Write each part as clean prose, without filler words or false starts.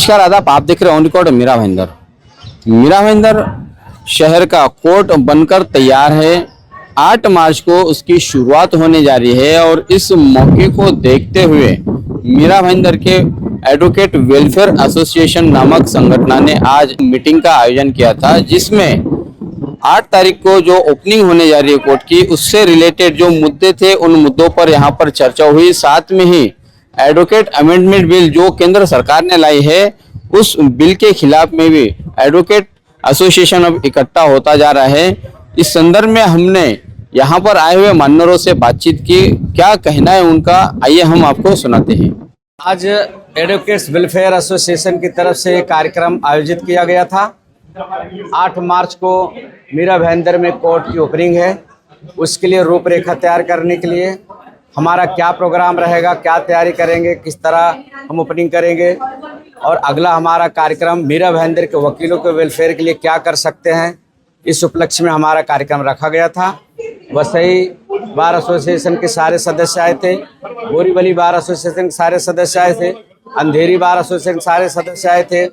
नमस्कार आदाब, आप देख रहे हैं ऑन रिकॉर्ड मीरा भाईंदर। मीरा भाईंदर शहर का कोर्ट बनकर तैयार है। 8 मार्च को उसकी शुरुआत होने जा रही है और इस मौके को देखते हुए मीरा भाईंदर के एडवोकेट वेलफेयर एसोसिएशन नामक संगठन ने आज मीटिंग का आयोजन किया था, जिसमें 8 तारीख को जो ओपनिंग होने जा रही है कोर्ट की, उससे रिलेटेड जो मुद्दे थे उन मुद्दों पर यहाँ पर चर्चा हुई। साथ में ही एडवोकेट अमेंडमेंट बिल जो केंद्र सरकार ने लाई है, उस बिल के खिलाफ में भी एडवोकेट एसोसिएशन अब इकट्ठा होता जा रहा है। इस संदर्भ में हमने यहाँ पर आए हुए मान्यवरों से बातचीत की, क्या कहना है उनका, आइए हम आपको सुनाते हैं। आज एडवोकेट्स वेलफेयर एसोसिएशन की तरफ से एक कार्यक्रम आयोजित किया गया था। 8 मार्च को मीरा भाईंदर में कोर्ट की ओपनिंग है। उसके लिए रूपरेखा तैयार करने के लिए हमारा क्या प्रोग्राम रहेगा, क्या तैयारी करेंगे, किस तरह हम ओपनिंग करेंगे और अगला हमारा कार्यक्रम मीरा भाईंदर के वकीलों के वेलफेयर के लिए क्या कर सकते हैं, इस उपलक्ष्य में हमारा कार्यक्रम रखा गया था। वसई बार एसोसिएशन के सारे सदस्य आए थे, बोरीवली बार एसोसिएशन के सारे सदस्य आए थे, अंधेरी बार एसोसिएशन के सारे सदस्य आए थे,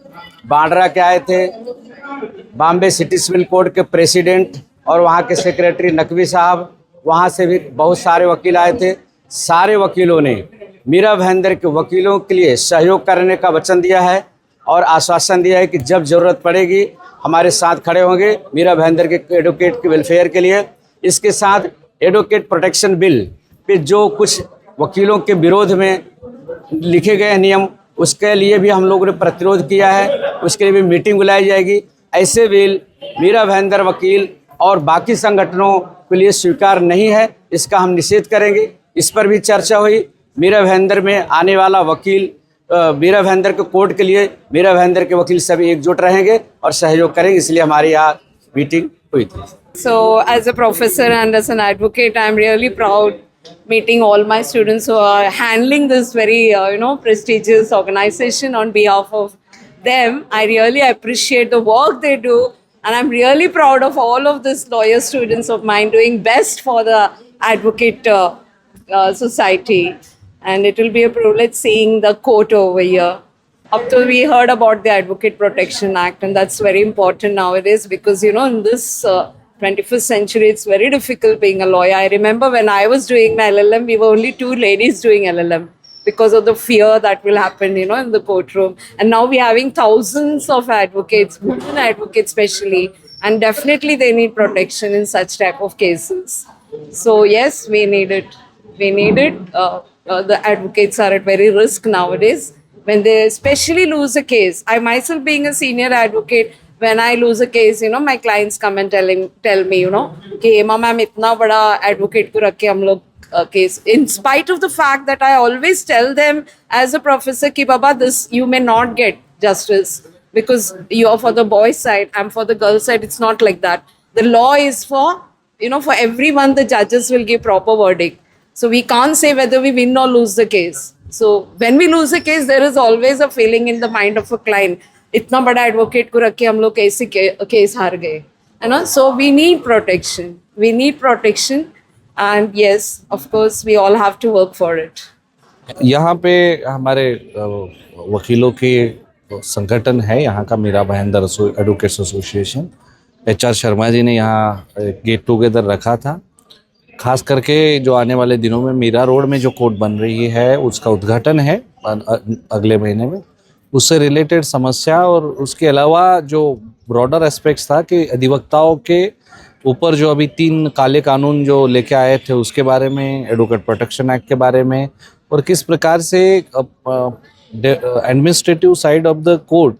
बांद्रा के आए थे, बॉम्बे सिटी सिविल कोर्ट के प्रेसिडेंट और वहाँ के सेक्रेटरी नकवी साहब, वहाँ से भी बहुत सारे वकील आए थे। सारे वकीलों ने मीरा भाईंदर के वकीलों के लिए सहयोग करने का वचन दिया है और आश्वासन दिया है कि जब ज़रूरत पड़ेगी हमारे साथ खड़े होंगे मीरा भाईंदर के एडवोकेट के वेलफेयर के लिए। इसके साथ एडवोकेट प्रोटेक्शन बिल पे जो कुछ वकीलों के विरोध में लिखे गए नियम, उसके लिए भी हम लोगों ने प्रतिरोध किया है, उसके लिए भी मीटिंग बुलाई जाएगी। ऐसे बिल मीरा भाईंदर वकील और बाकी संगठनों के लिए स्वीकार नहीं है, इसका हम निषेध करेंगे। इस पर भी चर्चा हुई। मीरा भाईंदर में आने वाला वकील मीरा भाईंदर के कोर्ट के लिए मीरा भाईंदर के वकील सभी एकजुट रहेंगे और सहयोग करेंगे, इसलिए हमारी यहाँ मीटिंग हुई थी। So as a professor and as an advocate, I'm really proud meeting all my students who are handling this very prestigious organization. On behalf of them, I really appreciate the work they do, and I'm really proud of all of these lawyer students of mine doing best for the advocate society. And it will be a privilege seeing the court over here. Up to we heard about the Advocate Protection Act, and that's very important nowadays because in this 21st century it's very difficult being a lawyer. I remember when I was doing my LLM, we were only 2 ladies doing LLM because of the fear that will happen in the courtroom. And now we're having thousands of advocates, women advocates especially, and definitely they need protection in such type of cases. So yes, we need it. The advocates are at very risk nowadays when they especially lose a case. I myself being a senior advocate, when I lose a case, my clients come and tell me, कि Hema ma'am इतना बड़ा advocate को रख के हम लोग case. In spite of the fact that I always tell them as a professor कि बाबा this you may not get justice because you are for the boys side, I'm for the girls side. It's not like that. The law is for for everyone. The judges will give proper verdict. So we can't say whether we win or lose the case. So when we lose a case, there is always a feeling in the mind of a client, इतना बड़ा advocate को रख के हम लोग कैसे case हार गए, है ना? So we need protection. We need protection, and yes, of course, we all have to work for it. यहाँ पे हमारे वकीलों के संगठन है, यहाँ का Mira Bhayandar advocates association, HR Sharma ji ने यहाँ गेट टुगेदर रखा था। खास करके जो आने वाले दिनों में मीरा रोड में जो कोर्ट बन रही है उसका उद्घाटन है अगले महीने में। उससे रिलेटेड समस्या और उसके अलावा जो ब्रॉडर एस्पेक्ट्स था कि अधिवक्ताओं के ऊपर जो अभी 3 काले कानून जो लेके आए थे उसके बारे में, एडवोकेट प्रोटेक्शन एक्ट के बारे में, और किस प्रकार से administrative side of the court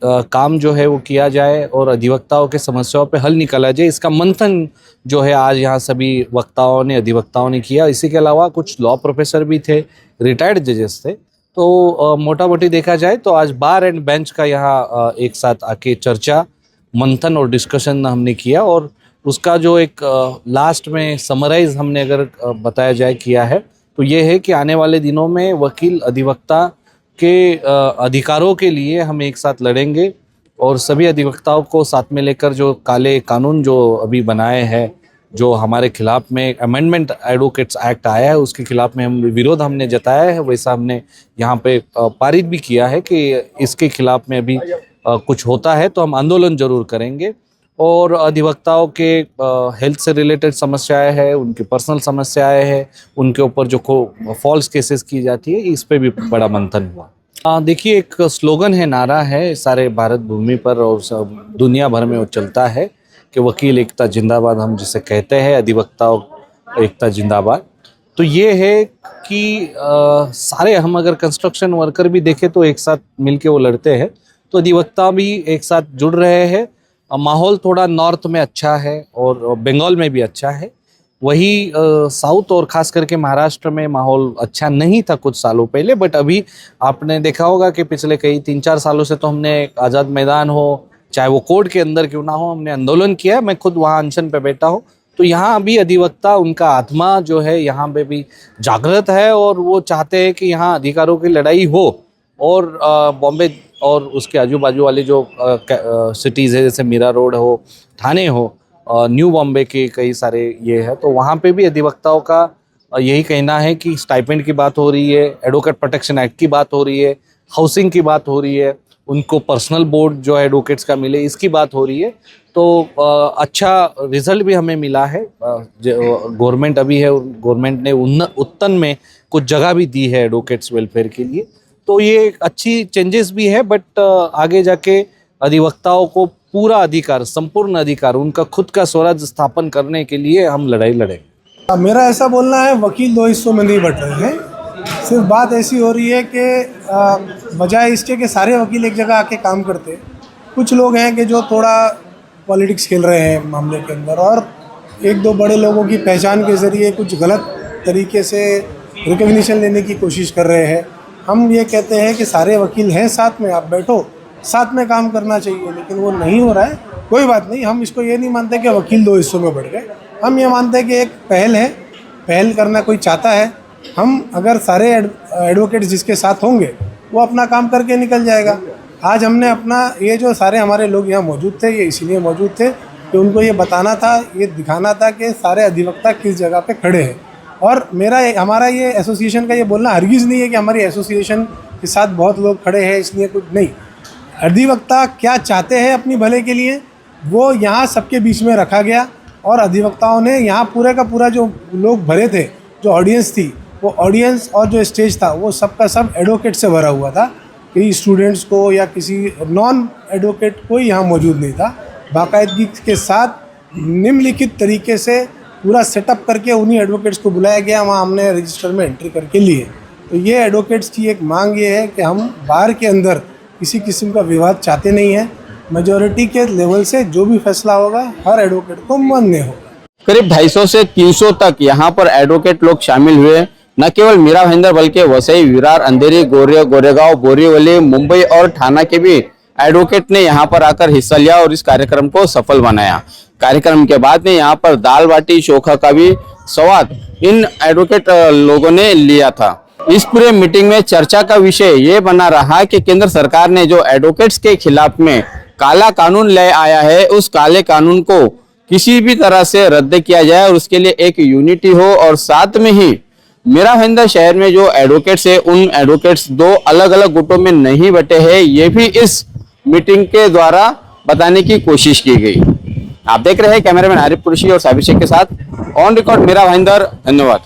काम जो है वो किया जाए और अधिवक्ताओं के समस्याओं पे हल निकाला जाए, इसका मंथन जो है आज यहाँ सभी वक्ताओं ने, अधिवक्ताओं ने किया। इसी के अलावा कुछ लॉ प्रोफेसर भी थे, रिटायर्ड जजेस थे। तो मोटा मोटी देखा जाए तो आज बार एंड बेंच का यहाँ एक साथ आके चर्चा, मंथन और डिस्कशन हमने किया और उसका जो एक लास्ट में समराइज हमने अगर बताया जाए किया है तो ये है कि आने वाले दिनों में वकील अधिवक्ता के अधिकारों के लिए हम एक साथ लड़ेंगे और सभी अधिवक्ताओं को साथ में लेकर जो काले कानून जो अभी बनाए हैं जो हमारे खिलाफ में अमेंडमेंट एडवोकेट्स एक्ट आया है उसके खिलाफ में हम विरोध हमने जताया है, वैसा हमने यहाँ पे पारित भी किया है कि इसके खिलाफ में अभी कुछ होता है तो हम आंदोलन जरूर करेंगे। और अधिवक्ताओं के हेल्थ से रिलेटेड समस्याएं हैं, उनकी पर्सनल समस्याएं हैं, उनके ऊपर जो फॉल्स केसेस की जाती है, इस पे भी बड़ा मंथन हुआ। देखिए, एक स्लोगन है, नारा है सारे भारत भूमि पर और सब दुनिया भर में वो चलता है कि वकील एकता जिंदाबाद, हम जिसे कहते हैं अधिवक्ताओं एकता जिंदाबाद। तो ये है कि सारे हम अगर कंस्ट्रक्शन वर्कर भी देखें तो एक साथ मिलके वो लड़ते हैं, तो अधिवक्ता भी एक साथ जुड़ रहे हैं। माहौल थोड़ा नॉर्थ में अच्छा है और बंगाल में भी अच्छा है, वही साउथ और ख़ास करके महाराष्ट्र में माहौल अच्छा नहीं था कुछ सालों पहले। बट अभी आपने देखा होगा कि पिछले कई 3-4 सालों से तो हमने आज़ाद मैदान हो, चाहे वो कोर्ट के अंदर क्यों ना हो, हमने आंदोलन किया। मैं खुद वहाँ अनशन पे बैठा हूँ, तो यहाँ भी अधिवक्ता, उनका आत्मा जो है यहाँ पे भी जागृत है और वो चाहते हैं कि यहाँ अधिकारों की लड़ाई हो। और बॉम्बे और उसके आजू बाजू वाले जो सिटीज़ है, जैसे मीरा रोड हो, ठाणे हो, न्यू बॉम्बे के कई सारे ये है, तो वहाँ पे भी अधिवक्ताओं का यही कहना है कि स्टाइपेंड की बात हो रही है, एडवोकेट प्रोटेक्शन एक्ट की बात हो रही है, हाउसिंग की बात हो रही है, उनको पर्सनल बोर्ड जो है एडवोकेट्स का मिले, इसकी बात हो रही है। तो अच्छा रिजल्ट भी हमें मिला है। गवर्नमेंट अभी है, गवर्नमेंट ने उत्तन में कुछ जगह भी दी है एडवोकेट्स वेलफेयर के लिए, तो ये अच्छी चेंजेस भी है। बट आगे जाके अधिवक्ताओं को पूरा अधिकार, संपूर्ण अधिकार, उनका खुद का स्वराज स्थापन करने के लिए हम लड़ाई लड़ेंगे। मेरा ऐसा बोलना है, वकील दो हिस्सों में नहीं बट रहे हैं। सिर्फ बात ऐसी हो रही है कि बजाय इसके कि सारे वकील एक जगह आके काम करते, कुछ लोग हैं कि जो थोड़ा पॉलिटिक्स खेल रहे हैं मामले के अंदर, और एक दो बड़े लोगों की पहचान के ज़रिए कुछ गलत तरीके से रिकग्निशन लेने की कोशिश कर रहे हैं। हम ये कहते हैं कि सारे वकील हैं साथ में, आप बैठो, साथ में काम करना चाहिए, लेकिन वो नहीं हो रहा है। कोई बात नहीं, हम इसको ये नहीं मानते कि वकील दो हिस्सों में बढ़ गए। हम ये मानते हैं कि एक पहल है, पहल करना कोई चाहता है। हम अगर सारे एडवोकेट्स जिसके साथ होंगे वो अपना काम करके निकल जाएगा। आज हमने अपना, ये जो सारे हमारे लोग यहाँ मौजूद थे, ये इसीलिए मौजूद थे कि उनको ये बताना था, ये दिखाना था कि सारे अधिवक्ता किस जगह पे खड़े हैं। और हमारा ये एसोसिएशन का ये बोलना हरगिज़ नहीं है कि हमारी एसोसिएशन के साथ बहुत लोग खड़े हैं इसलिए कुछ नहीं। अधिवक्ता क्या चाहते हैं अपनी भले के लिए, वो यहाँ सबके बीच में रखा गया, और अधिवक्ताओं ने यहाँ पूरे का पूरा जो लोग भरे थे, जो ऑडियंस थी, वो ऑडियंस और जो स्टेज था वो सबका सब एडवोकेट से भरा हुआ था। कि स्टूडेंट्स को या किसी नॉन एडवोकेट कोई यहाँ मौजूद नहीं था। बाकायदगी के साथ निम्नलिखित तरीके से पूरा सेटअप करके उन्हीं एडवोकेट्स को बुलाया गया, वहाँ हमने रजिस्टर में एंट्री करके लिए। तो ये एडवोकेट्स की एक मांग ये है कि हम बार के अंदर किसी किस्म का विवाद चाहते नहीं हैं। मेजॉरिटी के लेवल से जो भी फैसला होगा हर एडवोकेट को मान्य होगा। करीब 250 से 300 तक यहाँ पर एडवोकेट लोग शामिल हुए। न केवल मीरा भाईंदर बल्कि वसई, विरार, अंधेरी, गोरेगांव, बोरीवली, मुंबई और ठाणा के भी एडवोकेट ने यहाँ पर आकर हिस्सा लिया और इस कार्यक्रम को सफल बनाया। कार्यक्रम के बाद में यहाँ पर दाल बाटी चोखा का भी स्वाद इन एडवोकेट लोगों ने लिया था। इस पूरे मीटिंग में चर्चा का विषय ये बना रहा कि केंद्र सरकार ने जो एडवोकेट्स के खिलाफ में काला कानून ले आया है, उस काले कानून को किसी भी तरह से रद्द किया जाए और उसके लिए एक यूनिटी हो। और साथ में ही मीरा भाईंदर शहर में जो एडवोकेट्स है, उन एडवोकेट्स दो अलग अलग गुटों में नहीं बटे हैं, ये भी इस मीटिंग के द्वारा बताने की कोशिश की गई। आप देख रहे हैं कैमरामैन आरिफ कुरैशी और साबिर शेख के साथ ऑन रिकॉर्ड मीरा भाईंदर। धन्यवाद।